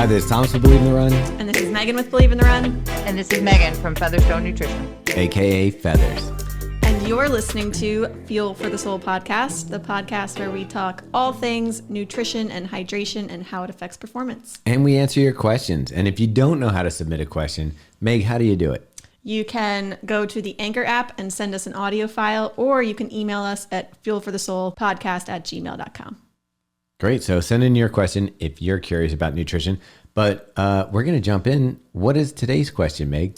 Hi, this is Thomas with Believe in the Run, And this is Megan with Believe in the Run. And this is Megan from Featherstone Nutrition, aka Feathers. And you're listening to Fuel for the Soul podcast, the podcast where we talk all things nutrition and hydration and how it affects performance. And we answer your questions. And if you don't know how to submit a question, Meg, how do you do it? You can go to the Anchor app and send us an audio file, or you can email us at fuelforthesoulpodcast@gmail.com. Great. So send in your question if you're curious about nutrition. But we're going to jump in. What is today's question, Meg?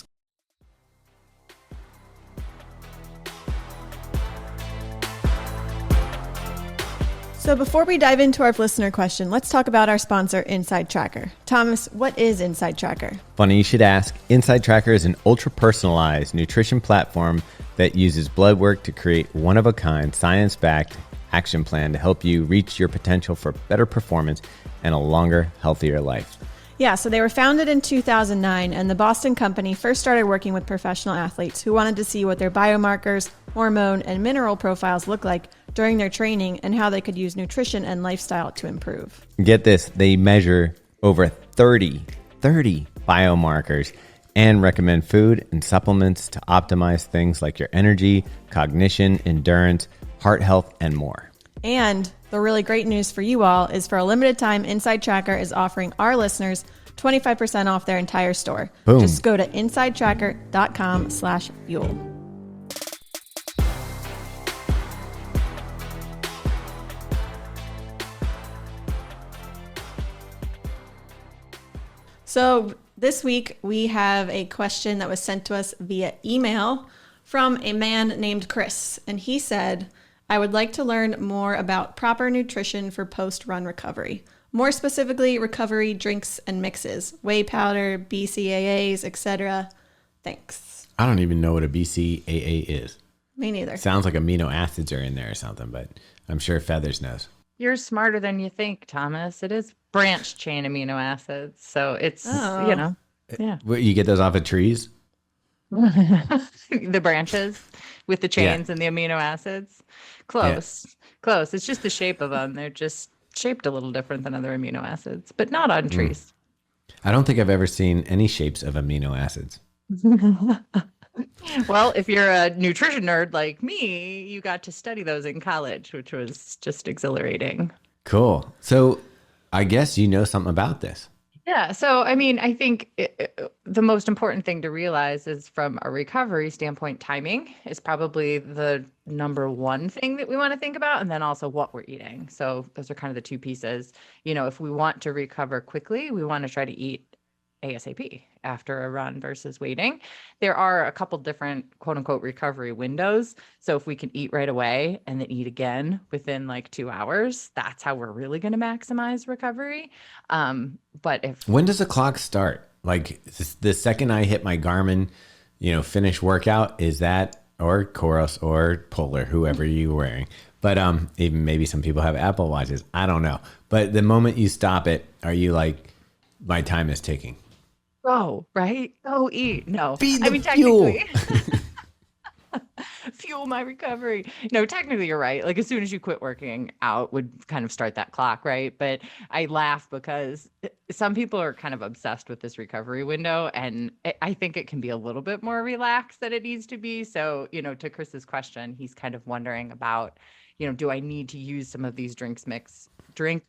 So before we dive into our listener question, let's talk about our sponsor, Inside Tracker. Thomas, what is Inside Tracker? Funny you should ask. Inside Tracker is an ultra-personalized nutrition platform that uses blood work to create one-of-a-kind, science-backed action plan to help you reach your potential for better performance and a longer, healthier life. Yeah, so they were founded in 2009, and the Boston company first started working with professional athletes who wanted to see what their biomarkers, hormone, and mineral profiles look like during their training and how they could use nutrition and lifestyle to improve. Get this, they measure over 30 biomarkers and recommend food and supplements to optimize things like your energy, cognition, endurance, heart health, and more. And the really great news for you all is for a limited time, Inside Tracker is offering our listeners 25% off their entire store. Boom. Just go to insidetracker.com/fuel. So this week we have a question that was sent to us via email from a man named Chris. And he said, I would like to learn more about proper nutrition for post-run recovery. More specifically, recovery drinks and mixes, whey powder, BCAAs, etc. Thanks. I don't even know what a BCAA is. Me neither. Sounds like amino acids are in there or something, but I'm sure Feathers knows. You're smarter than you think, Thomas. It is branched chain amino acids. So it's, yeah. What, you get those off of trees? The branches with the chains and the amino acids. Close. It's just the shape of them. They're just shaped a little different than other amino acids, but not on trees. I don't think I've ever seen any shapes of amino acids. Well, if you're a nutrition nerd like me, you got to study those in college, which was just exhilarating. Cool. So I guess you know something about this. Yeah. So, I mean, I think the most important thing to realize is from a recovery standpoint, timing is probably the number one thing that we want to think about. And then also what we're eating. So those are kind of the two pieces. You know, if we want to recover quickly, we want to try to eat ASAP after a run versus waiting. There are a couple different quote unquote recovery windows. So if we can eat right away and then eat again within like 2 hours, that's how we're really going to maximize recovery. But when does the clock start? Like the second I hit my Garmin, finish workout, is that, or Coros or Polar, whoever you're wearing. But even maybe some people have Apple Watches. I don't know. But the moment you stop it, are you like, my time is ticking? Go, right? Go eat. No. Feed the fuel. Fuel my recovery. No, technically you're right. Like as soon as you quit working out would kind of start that clock, right? But I laugh because some people are kind of obsessed with this recovery window, and I think it can be a little bit more relaxed than it needs to be. So, to Chris's question, he's kind of wondering about, do I need to use some of these drink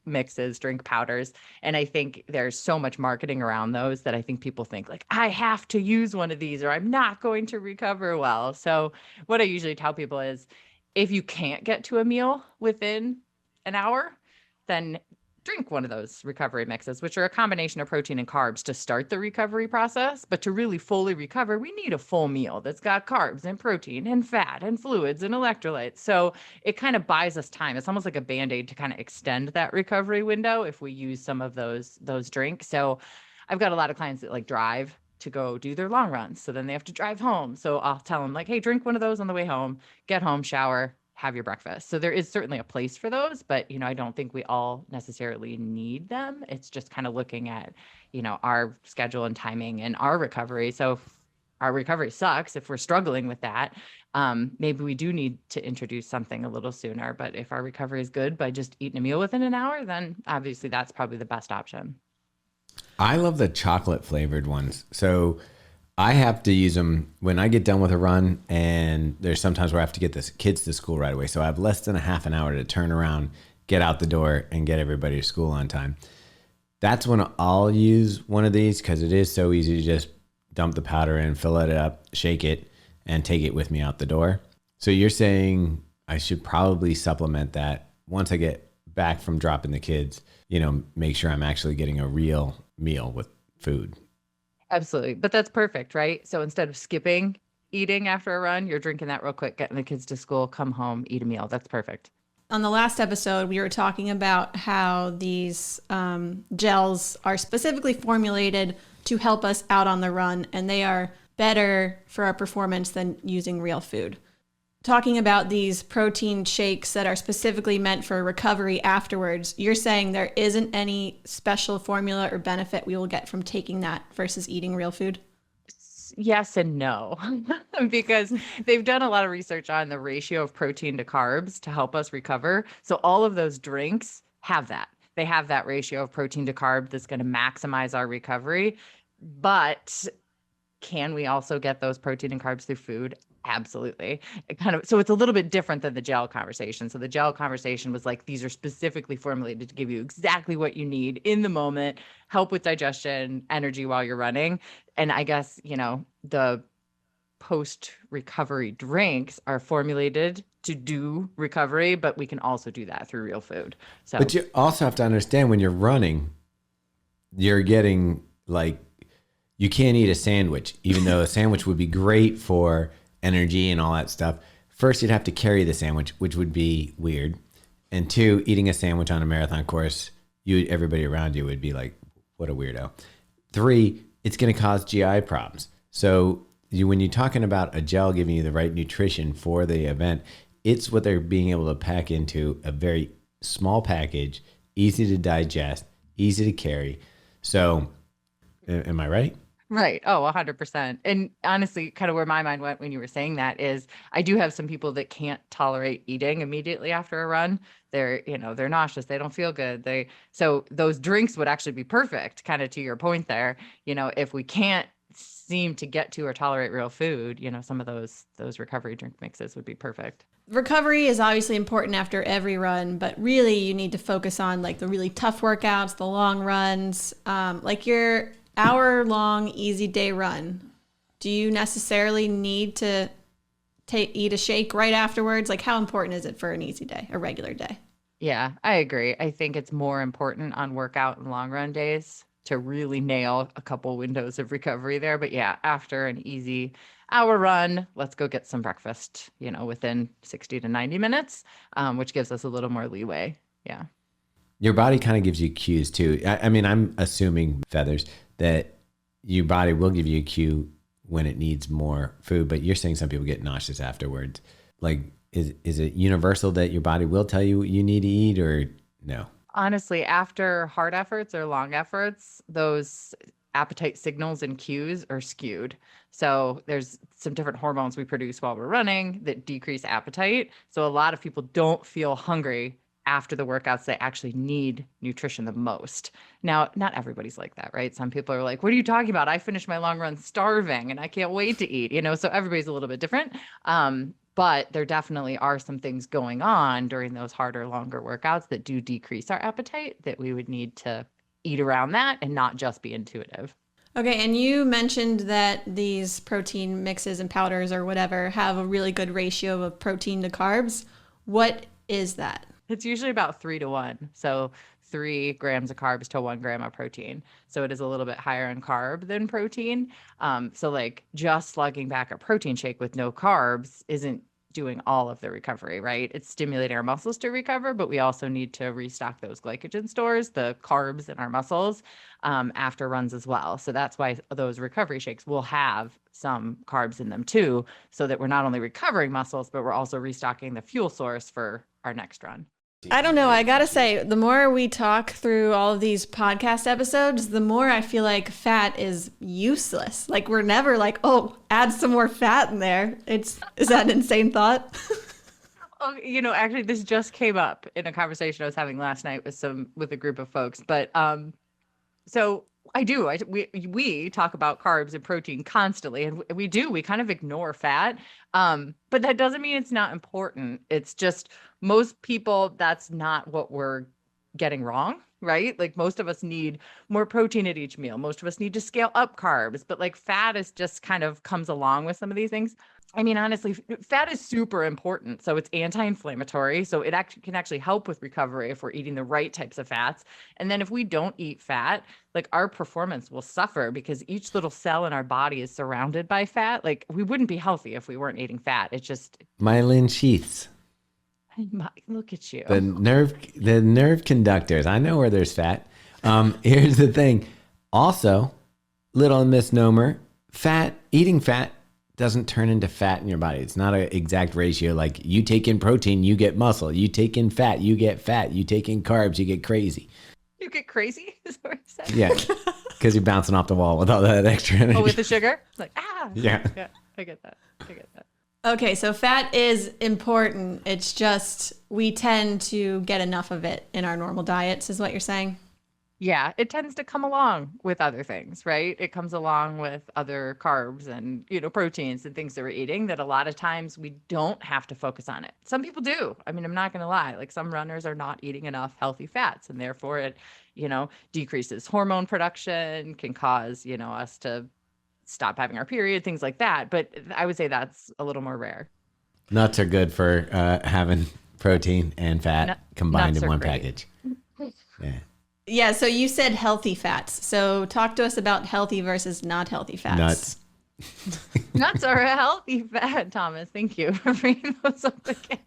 mixes, drink powders? And I think there's so much marketing around those that I think people think like, I have to use one of these or I'm not going to recover well. So what I usually tell people is if you can't get to a meal within an hour, then drink one of those recovery mixes, which are a combination of protein and carbs to start the recovery process. But to really fully recover, we need a full meal that's got carbs and protein and fat and fluids and electrolytes. So it kind of buys us time. It's almost like a Band-Aid to kind of extend that recovery window if we use some of those drinks. So I've got a lot of clients that like drive to go do their long runs. So then they have to drive home. So I'll tell them like, hey, drink one of those on the way home, get home, shower, have your breakfast. So there is certainly a place for those, but, I don't think we all necessarily need them. It's just kind of looking at, our schedule and timing and our recovery. So if our recovery sucks, if we're struggling with that, maybe we do need to introduce something a little sooner. But if our recovery is good by just eating a meal within an hour, then obviously that's probably the best option. I love the chocolate flavored ones. So I have to use them when I get done with a run, and there's sometimes where I have to get the kids to school right away. So I have less than a half an hour to turn around, get out the door, and get everybody to school on time. That's when I'll use one of these because it is so easy to just dump the powder in, fill it up, shake it, and take it with me out the door. So you're saying I should probably supplement that once I get back from dropping the kids, make sure I'm actually getting a real meal with food. Absolutely. But that's perfect, right? So instead of skipping eating after a run, you're drinking that real quick, getting the kids to school, come home, eat a meal. That's perfect. On the last episode, we were talking about how these gels are specifically formulated to help us out on the run, and they are better for our performance than using real food. Talking about these protein shakes that are specifically meant for recovery afterwards, you're saying there isn't any special formula or benefit we will get from taking that versus eating real food? Yes and no, because they've done a lot of research on the ratio of protein to carbs to help us recover. So all of those drinks have that. They have that ratio of protein to carb that's going to maximize our recovery. But can we also get those protein and carbs through food? Absolutely. So it's a little bit different than the gel conversation. So the gel conversation was like, these are specifically formulated to give you exactly what you need in the moment, help with digestion, energy while you're running. And I guess, the post-recovery drinks are formulated to do recovery, but we can also do that through real food. So, but you also have to understand when you're running, you're getting you can't eat a sandwich, even though a sandwich would be great for energy and all that stuff. First, you'd have to carry the sandwich, which would be weird. And two, eating a sandwich on a marathon course, everybody around you would be like, what a weirdo. Three, it's going to cause GI problems. So when you're talking about a gel giving you the right nutrition for the event, it's what they're being able to pack into a very small package, easy to digest, easy to carry. So am I right? Right. Oh, 100%. And honestly, kind of where my mind went when you were saying that is I do have some people that can't tolerate eating immediately after a run. They're nauseous. They don't feel good. So those drinks would actually be perfect, kind of to your point there. If we can't seem to get to or tolerate real food, some of those recovery drink mixes would be perfect. Recovery is obviously important after every run, but really you need to focus on the really tough workouts, the long runs, your hour-long easy day run. Do you necessarily need to eat a shake right afterwards? How important is it for an easy day, a regular day? Yeah, I agree. I think it's more important on workout and long run days to really nail a couple windows of recovery there. But yeah, after an easy hour run, let's go get some breakfast, within 60 to 90 minutes, which gives us a little more leeway. Yeah. Your body kind of gives you cues too. I mean, I'm assuming, Feathers, that your body will give you a cue when it needs more food, but you're saying some people get nauseous afterwards. Is it universal that your body will tell you what you need to eat, or no? Honestly, after hard efforts or long efforts, those appetite signals and cues are skewed. So there's some different hormones we produce while we're running that decrease appetite. So a lot of people don't feel hungry after the workouts. They actually need nutrition the most. Now, not everybody's like that, right? Some people are like, what are you talking about? I finished my long run starving and I can't wait to eat, so everybody's a little bit different. But there definitely are some things going on during those harder, longer workouts that do decrease our appetite that we would need to eat around that and not just be intuitive. Okay, and you mentioned that these protein mixes and powders or whatever have a really good ratio of protein to carbs. What is that? It's usually about 3-to-1. So 3 grams of carbs to 1 gram of protein. So it is a little bit higher in carb than protein. So just slugging back a protein shake with no carbs isn't doing all of the recovery, right? It's stimulating our muscles to recover, but we also need to restock those glycogen stores, the carbs in our muscles, after runs as well. So that's why those recovery shakes will have some carbs in them too, so that we're not only recovering muscles, but we're also restocking the fuel source for our next run. I don't know. I got to say, the more we talk through all of these podcast episodes, the more I feel like fat is useless. We're never add some more fat in there. Is that an insane thought? Oh, actually this just came up in a conversation I was having last night with a group of folks, but so I do. We talk about carbs and protein constantly, and we kind of ignore fat. But that doesn't mean it's not important. It's just most people, that's not what we're getting wrong, right? Like most of us need more protein at each meal. Most of us need to scale up carbs, but like fat is just kind of comes along with some of these things. I mean, honestly, fat is super important. So it's anti-inflammatory. So it actually can actually help with recovery if we're eating the right types of fats. And then if we don't eat fat, like our performance will suffer because each little cell in our body is surrounded by fat. Like we wouldn't be healthy if we weren't eating fat. It's just Myelin sheaths. look at you. The nerve conductors. I know where there's fat. Here's the thing. Also, little misnomer, eating fat doesn't turn into fat in your body. It's not an exact ratio. Like you take in protein, you get muscle. You take in fat, you get fat. You take in carbs, you get crazy. You get crazy? Is what I said. Yeah, because you're bouncing off the wall with all that extra energy. Oh, with the sugar? Like, Yeah. Yeah, I get that. I get that. Okay, so fat is important. It's just we tend to get enough of it in our normal diets, is what you're saying? Yeah, it tends to come along with other things, right? It comes along with other carbs and, proteins and things that we're eating that a lot of times we don't have to focus on it. Some people do. I mean, I'm not going to lie. Like some runners are not eating enough healthy fats and therefore it, decreases hormone production, can cause, us to stop having our period, things like that. But I would say that's a little more rare. Nuts are good for having protein and fat combined in one package. Yeah. Yeah, so you said healthy fats. So talk to us about healthy versus not healthy fats. Nuts. Nuts are a healthy fat, Thomas. Thank you for bringing those up again.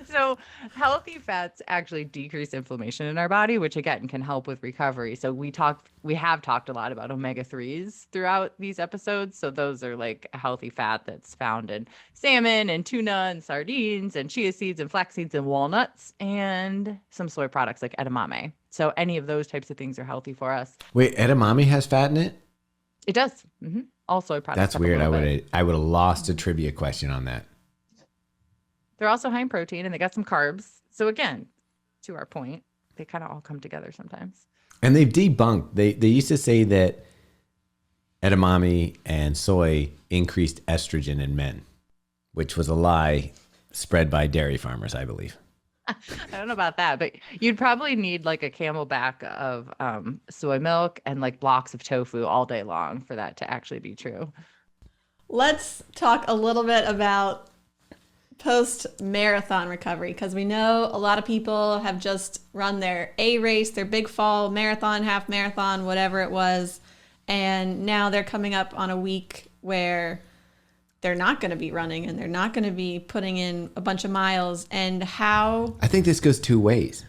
So healthy fats actually decrease inflammation in our body, which again can help with recovery. So we have talked a lot about omega-3s throughout these episodes. So those are like a healthy fat that's found in salmon and tuna and sardines and chia seeds and flax seeds and walnuts and some soy products like edamame. So any of those types of things are healthy for us. Wait, edamame has fat in it? It does. Mm-hmm. All soy products. That's weird. I would have lost a trivia question on that. They're also high in protein and they got some carbs. So again, to our point, they kind of all come together sometimes. And they've debunked. They used to say that edamame and soy increased estrogen in men, which was a lie spread by dairy farmers, I believe. I don't know about that, but you'd probably need like a camelback of soy milk and like blocks of tofu all day long for that to actually be true. Let's talk a little bit about post-marathon recovery, because we know a lot of people have just run their A race, their big fall marathon, half marathon, whatever it was, and now they're coming up on a week where they're not going to be running and they're not going to be putting in a bunch of miles. And how I think this goes two ways.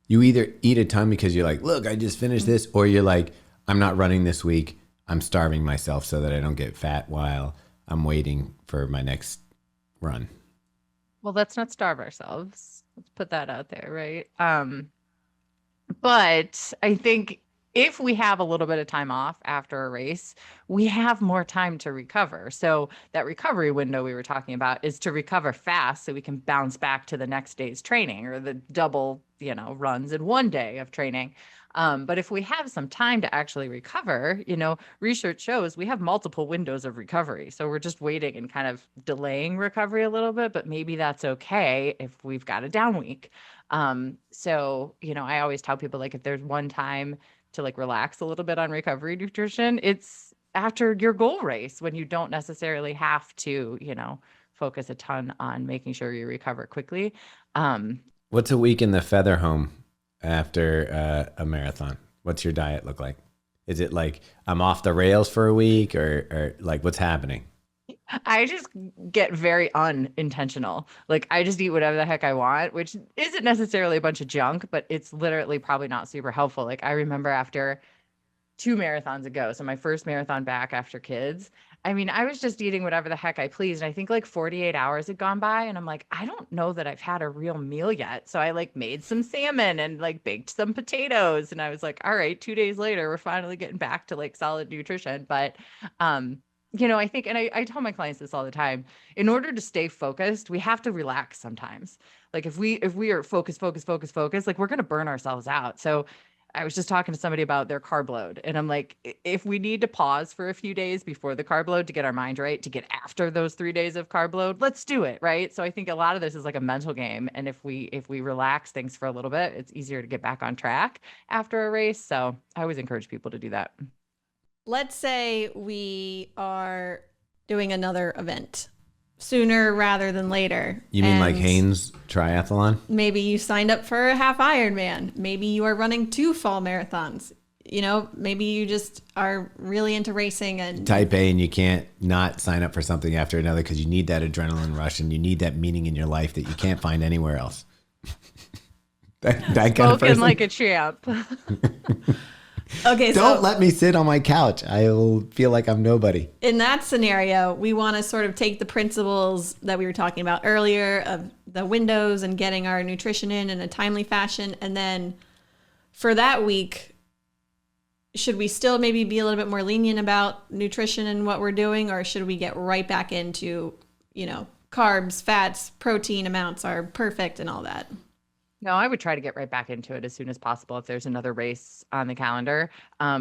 You either eat a ton because you're like, look, I just finished this, or you're like, I'm not running this week. I'm starving myself so that I don't get fat while I'm waiting for my next run. Well, let's not starve ourselves. Let's put that out there, right? But I think if we have a little bit of time off after a race, we have more time to recover. So that recovery window we were talking about is to recover fast so we can bounce back to the next day's training or the double, runs in one day of training. But if we have some time to actually recover, research shows we have multiple windows of recovery. So we're just waiting and kind of delaying recovery a little bit, but maybe that's okay if we've got a down week. So, I always tell people like if there's one time to like relax a little bit on recovery nutrition, it's after your goal race when you don't necessarily have to, focus a ton on making sure you recover quickly. What's a week in the feather home after a marathon? What's your diet look like? Is it like I'm off the rails for a week or like what's happening? I just get very unintentional. Like I just eat whatever the heck I want, which isn't necessarily a bunch of junk, but it's literally probably not super helpful. Like I remember after 2 marathons ago, so my first marathon back after kids, I mean, I was just eating whatever the heck I pleased. And I think like 48 hours had gone by and I'm like, I don't know that I've had a real meal yet. So I like made some salmon and like baked some potatoes. And I was like, all right, 2 days later, we're finally getting back to like solid nutrition. But, I think, and I tell my clients this all the time, in order to stay focused, we have to relax sometimes. Like if we are focused, like we're going to burn ourselves out. So I was just talking to somebody about their carb load, and I'm like, if we need to pause for a few days before the carb load to get our mind right, to get after those 3 days of carb load, let's do it, right? So I think a lot of this is like a mental game, and if we relax things for a little bit, it's easier to get back on track after a race. So I always encourage people to do that. Let's say we are doing another event sooner rather than later. You mean like and Hanes triathlon? maybe you signed up for a half Ironman. Maybe you are running 2 fall marathons. You know, maybe you just are really into racing and Type A, and you can't not sign up for something after another because you need that adrenaline rush and you need that meaning in your life that you can't find anywhere else. that kind of Spoken person. like a champ. okay, Don't so let me sit on my couch. I'll feel like I'm nobody. in that scenario, we want to sort of take the principles that we were talking about earlier of the windows and getting our nutrition in a timely fashion. And then for that week, should we still maybe be a little bit more lenient about nutrition and what we're doing? Or should we get right back into, you know, carbs, fats, protein amounts are perfect and all that? No, I would try to get right back into it as soon as possible if there's another race on the calendar,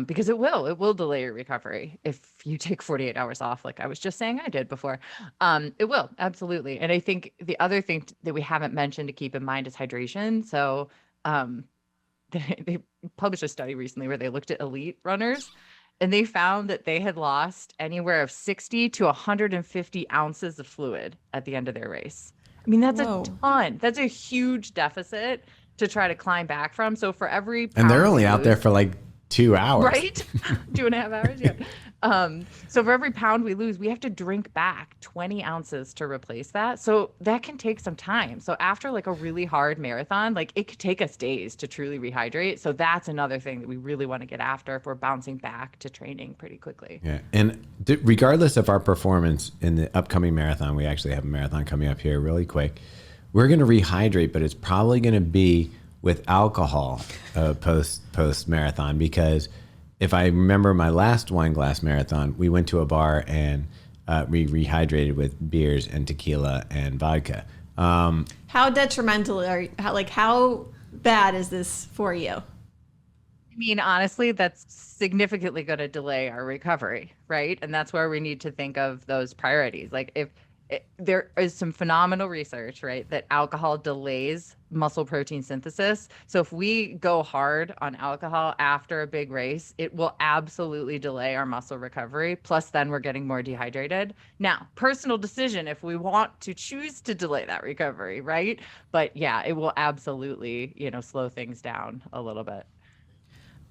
because it will delay your recovery if you take 48 hours off, like I was just saying I did before. It will, absolutely. And I think the other thing that we haven't mentioned to keep in mind is hydration. So they published a study recently where they looked at elite runners, and they found that they had lost anywhere of 60 to 150 ounces of fluid at the end of their race. I mean, that's Whoa. a ton. That's a huge deficit to try to climb back from. So for every And they're pound only we out there lose- for like 2 hours. right? 2.5 hours, yeah. So for every pound we lose, we have to drink back 20 ounces to replace that. So that can take some time. So after like a really hard marathon, like it could take us days to truly rehydrate. So that's another thing that we really want to get after if we're bouncing back to training pretty quickly. Yeah. And regardless of our performance in the upcoming marathon, we actually have a marathon coming up here really quick. We're going to rehydrate, but it's probably going to be with alcohol post marathon, because if I remember my last wine glass marathon, we went to a bar and we rehydrated with beers and tequila and vodka. How detrimental how bad is this for you? I mean, honestly, that's significantly going to delay our recovery, right? And that's where we need to think of those priorities. Like there is some phenomenal research, right, that alcohol delays muscle protein synthesis. So if we go hard on alcohol after a big race, it will absolutely delay our muscle recovery. Plus, then we're getting more dehydrated. Now, personal decision if we want to choose to delay that recovery, right? But yeah, it will absolutely, slow things down a little bit.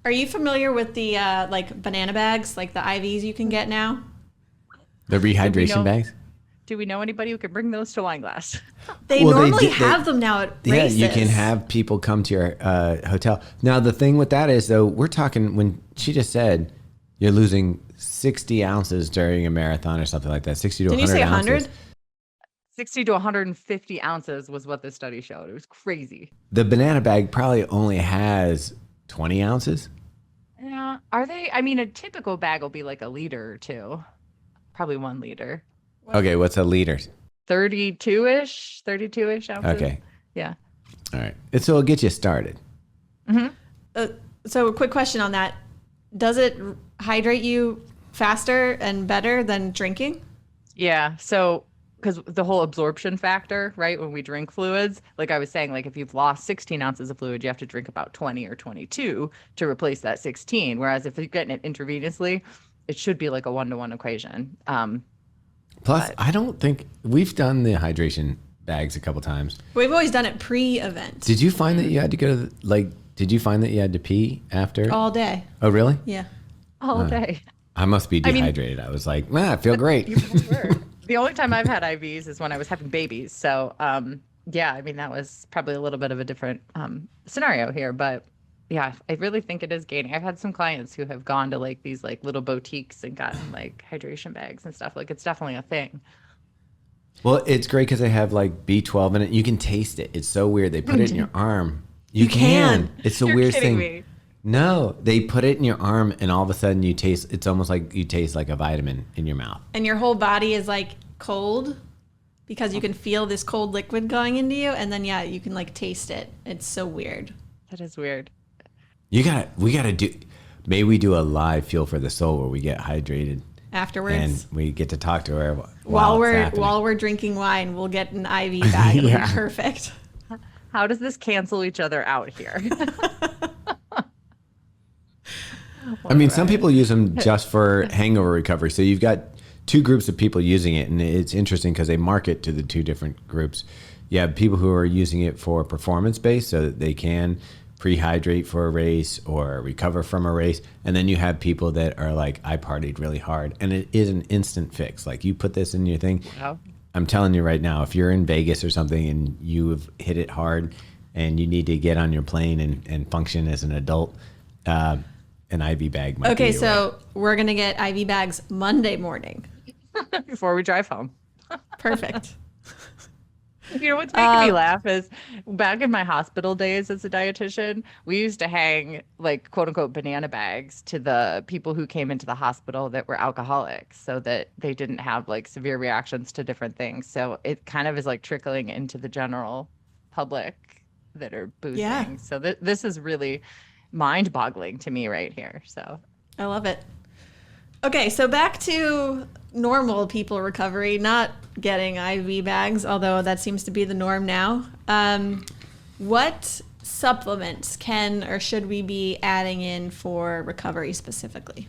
Are you familiar with the like banana bags, like the IVs you can get now? The rehydration bags? Do we know anybody who can bring those to Wine Glass? They Well, normally have them now at races. Yeah, you can have people come to your hotel. Now, the thing with that is, though, we're talking, when she just said you're losing 60 ounces during a marathon or something like that, 60 to Did 100 you say ounces. 100? 60 to 150 ounces was what the study showed. It was crazy. The banana bag probably only has 20 ounces. Yeah. Are they? I mean, a typical bag will be like a liter or two, probably 1 liter. Okay, what's a liter? 32-ish ounces. Okay. Yeah. All right. So it'll get you started. So a quick question on that. Does it hydrate you faster and better than drinking? Yeah. So, because the whole absorption factor, right? When we drink fluids, like I was saying, like if you've lost 16 ounces of fluid, you have to drink about 20 or 22 to replace that 16. Whereas if you're getting it intravenously, it should be like a 1-to-1 equation. Plus, I don't think we've done the hydration bags a couple times. We've always done it pre-event. Did you find that you had to go to did you find that you had to pee after? All day. Oh, really? Yeah. All day. I must be mean- dehydrated. I was like, I feel great. The only time I've had IVs is when I was having babies. So, yeah, I mean, that was probably a little bit of a different scenario here. But yeah, I really think it is gaining. I've had some clients who have gone to like these like little boutiques and gotten like hydration bags and stuff. Like it's definitely a thing. Well, it's great because they have like B12 in it. You can taste it. It's so weird. They put it in your arm. You can. It's the You're weirdest kidding thing. me. No, they put it in your arm, and all of a sudden you taste. It's almost like you taste like a vitamin in your mouth. And your whole body is like cold because you can feel this cold liquid going into you. And then, yeah, you can like taste it. It's so weird. That is weird. We gotta do. Maybe we do a live Fuel for the Soul where we get hydrated Afterwards, and we get to talk to her while we're drinking wine. We'll get an IV bag. It'll be perfect. How does this cancel each other out here? I mean, some people use them just for hangover recovery. So you've got two groups of people using it, and it's interesting because they market to the two different groups. You have people who are using it for performance based, so that they can prehydrate for a race or recover from a race. And then you have people that are like, I partied really hard, and it is an instant fix. Like, you put this in your thing. Wow. I'm telling you right now, if you're in Vegas or something and you have hit it hard and you need to get on your plane and function as an adult, an IV bag might be your way. We're going to get IV bags Monday morning. Before we drive home. Perfect. You know what's making me laugh is back in my hospital days as a dietitian, we used to hang like quote unquote banana bags to the people who came into the hospital that were alcoholics so that they didn't have like severe reactions to different things. So it kind of is like trickling into the general public that are boozing. Yeah. So this is really mind boggling to me right here. So I love it. Okay, so back to normal people recovery, not getting IV bags, although that seems to be the norm now. What supplements can or should we be adding in for recovery specifically?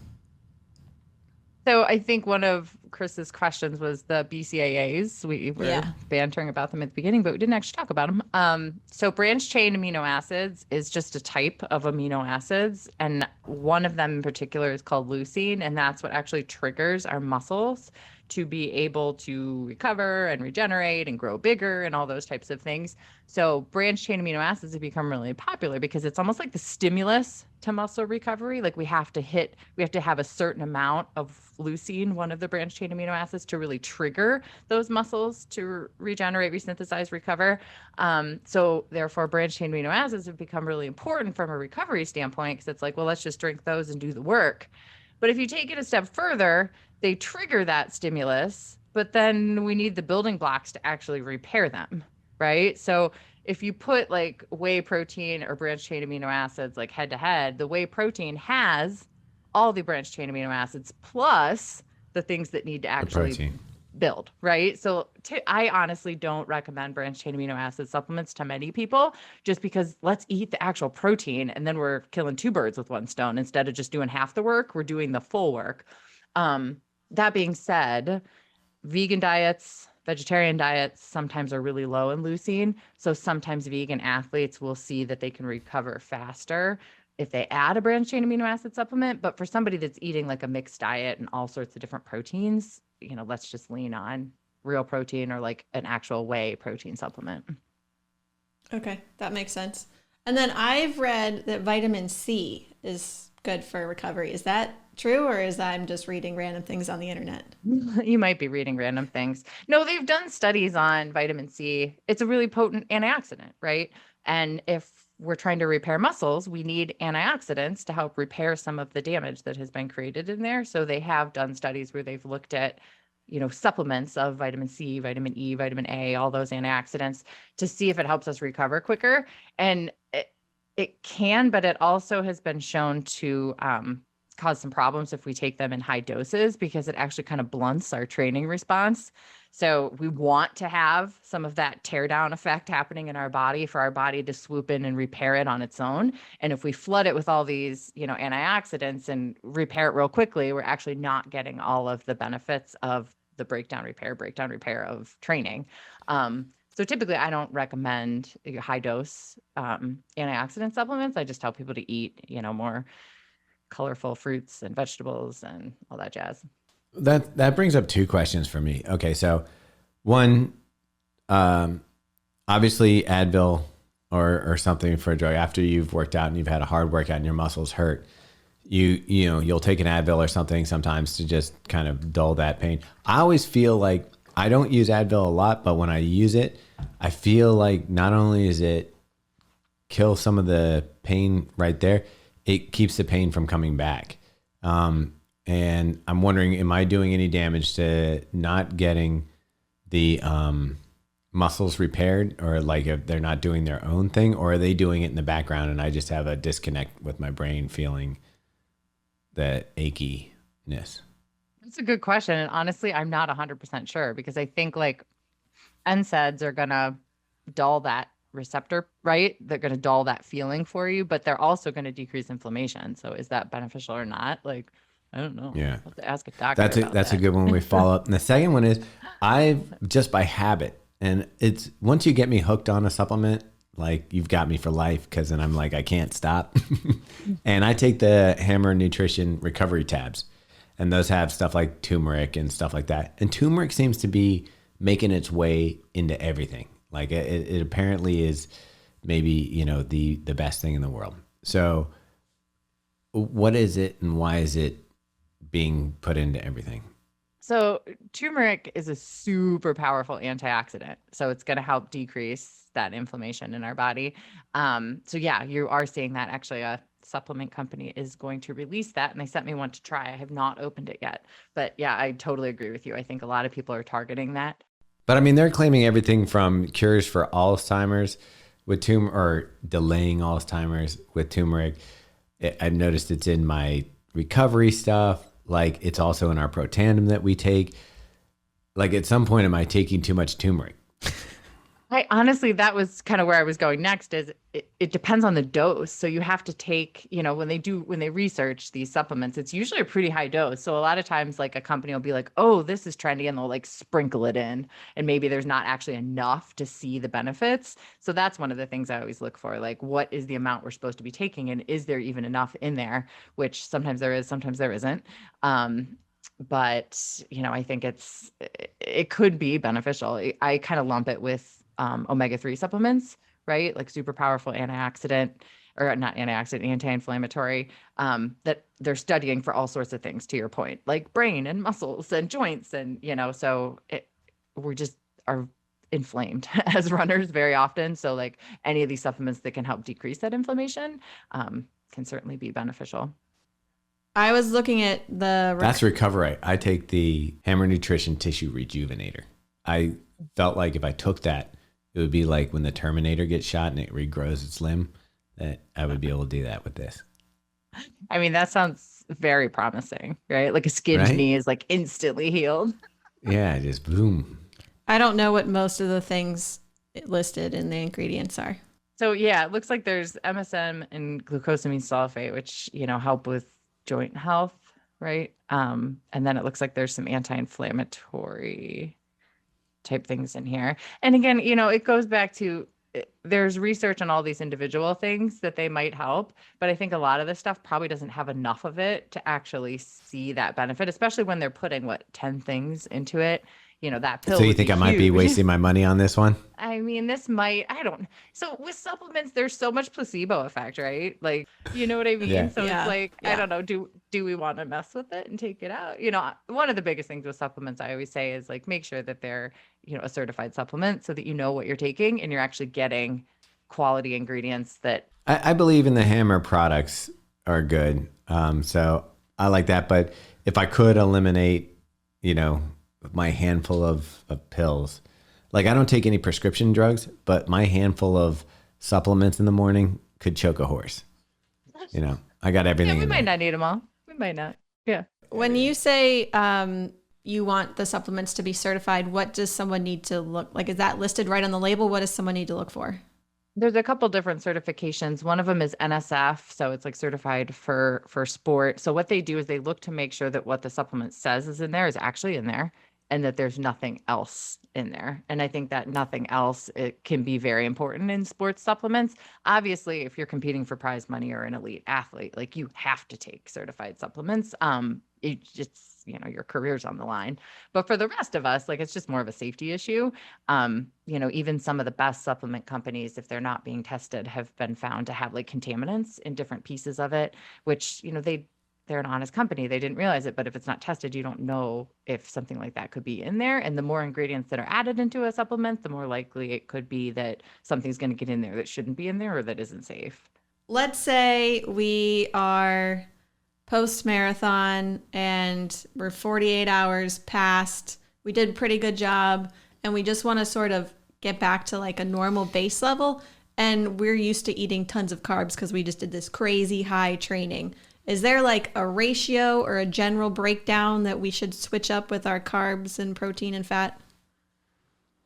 So I think one of Chris's questions was the BCAAs. We were bantering about them at the beginning, but we didn't actually talk about them. So branched chain amino acids is just a type of amino acids. And one of them in particular is called leucine. And that's what actually triggers our muscles to be able to recover and regenerate and grow bigger and all those types of things. So branched chain amino acids have become really popular because it's almost like the stimulus to muscle recovery. Like we have to have a certain amount of leucine, one of the branched chain amino acids, to really trigger those muscles to regenerate, resynthesize, recover. So therefore branched chain amino acids have become really important from a recovery standpoint because it's like, well, let's just drink those and do the work. But if you take it a step further, they trigger that stimulus, but then we need the building blocks to actually repair them, right? So if you put like whey protein or branched chain amino acids like head to head, the whey protein has all the branched chain amino acids plus the things that need to actually build, right? So I honestly don't recommend branched chain amino acid supplements to many people just because let's eat the actual protein and then we're killing two birds with one stone. Instead of just doing half the work, we're doing the full work. That being said, vegan diets, vegetarian diets sometimes are really low in leucine. So sometimes vegan athletes will see that they can recover faster if they add a branched chain amino acid supplement. But for somebody that's eating like a mixed diet and all sorts of different proteins, let's just lean on real protein or like an actual whey protein supplement. Okay, that makes sense. And then I've read that vitamin C is good for recovery. Is that true, or is I'm just reading random things on the internet? You might be reading random things. No, they've done studies on vitamin C. It's a really potent antioxidant, right? And if we're trying to repair muscles, we need antioxidants to help repair some of the damage that has been created in there. So they have done studies where they've looked at, supplements of vitamin C, vitamin E, vitamin A, all those antioxidants to see if it helps us recover quicker. And it can, but it also has been shown to cause some problems if we take them in high doses because it actually kind of blunts our training response. So we want to have some of that tear down effect happening in our body for our body to swoop in and repair it on its own. And if we flood it with all these, antioxidants and repair it real quickly, we're actually not getting all of the benefits of the breakdown repair of training. So typically I don't recommend high dose antioxidant supplements. I just tell people to eat, more colorful fruits and vegetables and all that jazz. That brings up two questions for me. Okay, so one, obviously Advil or something for a drug after you've worked out and you've had a hard workout and your muscles hurt, you'll take an Advil or something sometimes to just kind of dull that pain. I always feel like I don't use Advil a lot, but when I use it, I feel like not only is it kill some of the pain right there, it keeps the pain from coming back. And I'm wondering, am I doing any damage to not getting the muscles repaired, or like if they're not doing their own thing, or are they doing it in the background and I just have a disconnect with my brain feeling the achiness? That's a good question. And honestly, I'm not 100% sure because I think like NSAIDs are going to dull that receptor, right? They're going to dull that feeling for you, but they're also going to decrease inflammation. So is that beneficial or not? Like, I don't know. Yeah. I'll have to ask a doctor about That's that. a good one we follow up. And the second one is I've just by habit, and it's once you get me hooked on a supplement, like you've got me for life, because then I'm like, I can't stop. And I take the Hammer Nutrition recovery tabs, and those have stuff like turmeric and stuff like that. And turmeric seems to be making its way into everything. Like it apparently is maybe, you know, the best thing in the world. So what is it and why is it being put into everything? So turmeric is a super powerful antioxidant. So it's going to help decrease that inflammation in our body. So yeah, you are seeing that actually a supplement company is going to release that. And they sent me one to try. I have not opened it yet, but yeah, I totally agree with you. I think a lot of people are targeting that. But I mean, they're claiming everything from cures for Alzheimer's with turmeric, or delaying Alzheimer's with turmeric. I've noticed it's in my recovery stuff. Like it's also in our Protandim that we take. Like at some point, am I taking too much turmeric? I honestly, that was kind of where I was going next is it depends on the dose. So you have to take, you know, when they research these supplements, it's usually a pretty high dose. So a lot of times like a company will be like, oh, this is trendy, and they'll like sprinkle it in, and maybe there's not actually enough to see the benefits. So that's one of the things I always look for, like what is the amount we're supposed to be taking, and is there even enough in there, which sometimes there is, sometimes there isn't. But you know, I think it could be beneficial. I kind of lump it with omega-3 supplements, right? Like super powerful antioxidant, or not antioxidant, anti-inflammatory, that they're studying for all sorts of things, to your point, like brain and muscles and joints. And, you know, so we just are inflamed as runners very often. So like any of these supplements that can help decrease that inflammation can certainly be beneficial. I was looking at the... That's recovery. I take the Hammer Nutrition Tissue Rejuvenator. I felt like if I took that, it would be like when the Terminator gets shot and it regrows its limb, that I would be able to do that with this. I mean, that sounds very promising, right? Like a skinned knee is like instantly healed. Yeah, just boom. I don't know what most of the things listed in the ingredients are. So yeah, it looks like there's MSM and glucosamine sulfate, which, you know, help with joint health, right? And then it looks like there's some anti-inflammatory type things in here. And again, you know, it goes back to there's research on all these individual things that they might help, but I think a lot of this stuff probably doesn't have enough of it to actually see that benefit, especially when they're putting 10 things into it. You know, that pill. So you think I might be wasting my money on this one? I mean, so with supplements, there's so much placebo effect, right? Like, you know what I mean? Yeah. So it's like, I don't know, do we want to mess with it and take it out? You know, one of the biggest things with supplements, I always say, is like, make sure that they're, you know, a certified supplement so that you know what you're taking and you're actually getting quality ingredients that. I believe in the Hammer products are good. So I like that. But if I could eliminate, you know, my handful of pills, like I don't take any prescription drugs, but my handful of supplements in the morning could choke a horse. You know, I got everything. Yeah, we in might there. not need them all. We might not. Yeah. When you say you want the supplements to be certified, what does someone need to look like? Is that listed right on the label? What does someone need to look for? There's a couple different certifications. One of them is NSF, so it's like certified for sport. So what they do is they look to make sure that what the supplement says is in there is actually in there, and that there's nothing else in there. And I think that nothing else, it can be very important in sports supplements. Obviously, if you're competing for prize money or an elite athlete, like you have to take certified supplements. It just, you know, your career's on the line. But for the rest of us, like it's just more of a safety issue. You know, even some of the best supplement companies, if they're not being tested, have been found to have like contaminants in different pieces of it, which, you know, they're an honest company. They didn't realize it, but if it's not tested, you don't know if something like that could be in there. And the more ingredients that are added into a supplement, the more likely it could be that something's going to get in there that shouldn't be in there or that isn't safe. Let's say we are post-marathon and we're 48 hours past. We did a pretty good job and we just want to sort of get back to like a normal base level. And we're used to eating tons of carbs because we just did this crazy high training. Is there like a ratio or a general breakdown that we should switch up with our carbs and protein and fat?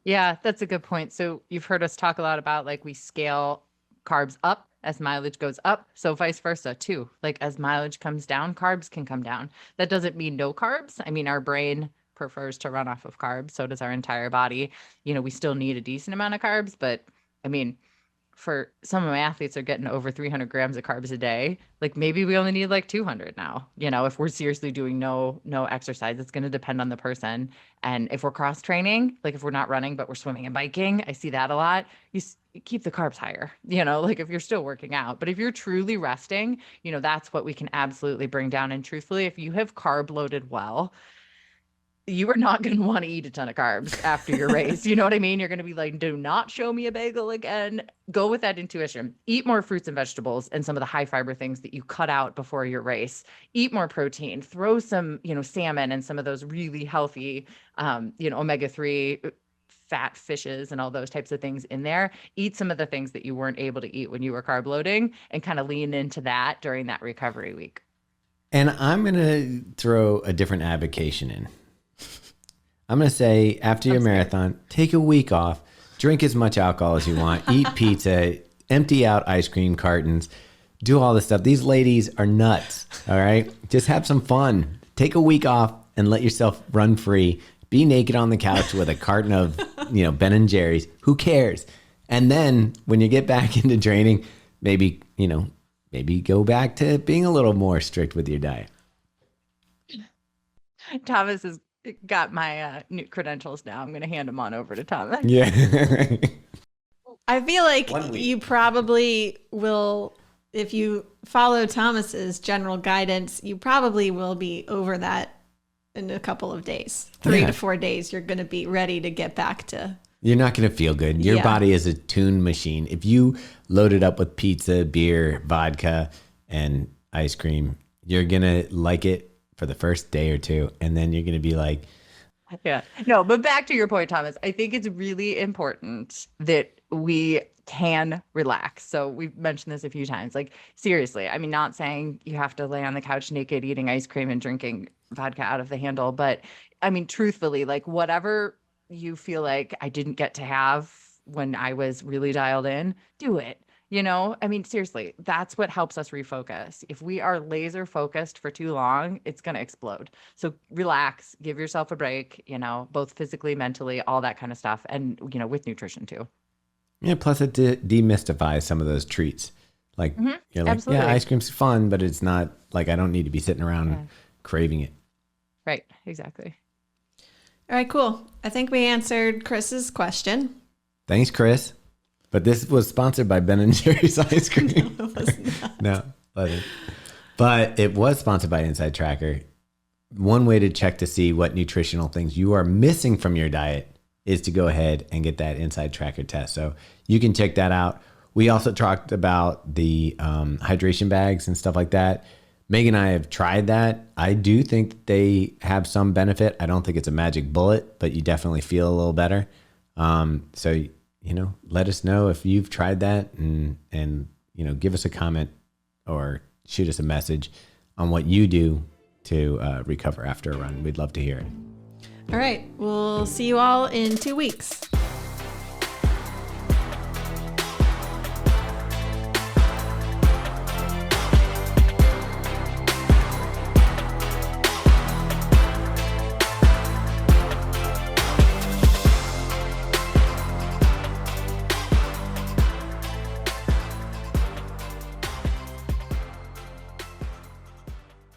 Yeah, that's a good point. So you've heard us talk a lot about like we scale carbs up as mileage goes up. So vice versa too. Like as mileage comes down, carbs can come down. That doesn't mean no carbs. I mean, our brain prefers to run off of carbs. So does our entire body. We still need a decent amount of carbs, but I mean, for some of my athletes are getting over 300 grams of carbs a day. Like maybe we only need like 200 now. If we're seriously doing no exercise, it's going to depend on the person. And if we're cross training, like if we're not running, but we're swimming and biking, I see that a lot. You keep the carbs higher, like if you're still working out, but if you're truly resting, that's what we can absolutely bring down. And truthfully, if you have carb loaded well, you are not going to want to eat a ton of carbs after your race. You know what I mean? You're going to be like, do not show me a bagel again. Go with that intuition. Eat more fruits and vegetables and some of the high fiber things that you cut out before your race. Eat more protein. Throw some, salmon and some of those really healthy, omega-3 fat fishes and all those types of things in there. Eat some of the things that you weren't able to eat when you were carb loading and kind of lean into that during that recovery week. And I'm going to throw a different avocation in. I'm going to say after your marathon, take a week off, drink as much alcohol as you want, eat pizza, empty out ice cream cartons, do all this stuff. These ladies are nuts. All right. Just have some fun. Take a week off and let yourself run free. Be naked on the couch with a carton of, Ben and Jerry's. Who cares? And then when you get back into training, maybe go back to being a little more strict with your diet. Thomas has got my new credentials now. I'm going to hand them on over to Thomas. Yeah. I feel like you probably will, if you follow Thomas's general guidance, you probably will be over that in a couple of days. 3 to 4 days, you're going to be ready to get back to. You're not going to feel good. Your body is a tuned machine. If you load it up with pizza, beer, vodka, and ice cream, you're going to like it for the first day or two. And then you're going to be like, yeah, no, but back to your point, Thomas, I think it's really important that we can relax. So we've mentioned this a few times, like seriously, I mean, not saying you have to lay on the couch naked, eating ice cream and drinking vodka out of the handle, but I mean, truthfully, like whatever you feel like I didn't get to have when I was really dialed in, do it. I mean, seriously, that's what helps us refocus. If we are laser focused for too long, it's going to explode. So relax, give yourself a break, both physically, mentally, all that kind of stuff. And, with nutrition too. Yeah. Plus it demystifies some of those treats. Like you're like, absolutely. Yeah, ice cream's fun, but it's not like, I don't need to be sitting around craving it. Right. Exactly. All right, cool. I think we answered Chris's question. Thanks, Chris. But this was sponsored by Ben and Jerry's ice cream. No, it was not. No, wasn't. But it was sponsored by Inside Tracker. One way to check to see what nutritional things you are missing from your diet is to go ahead and get that Inside Tracker test. So you can check that out. We also talked about the hydration bags and stuff like that. Megan and I have tried that. I do think that they have some benefit. I don't think it's a magic bullet, but you definitely feel a little better. So let us know if you've tried that and give us a comment or shoot us a message on what you do to recover after a run. We'd love to hear it. All right. We'll see you all in 2 weeks.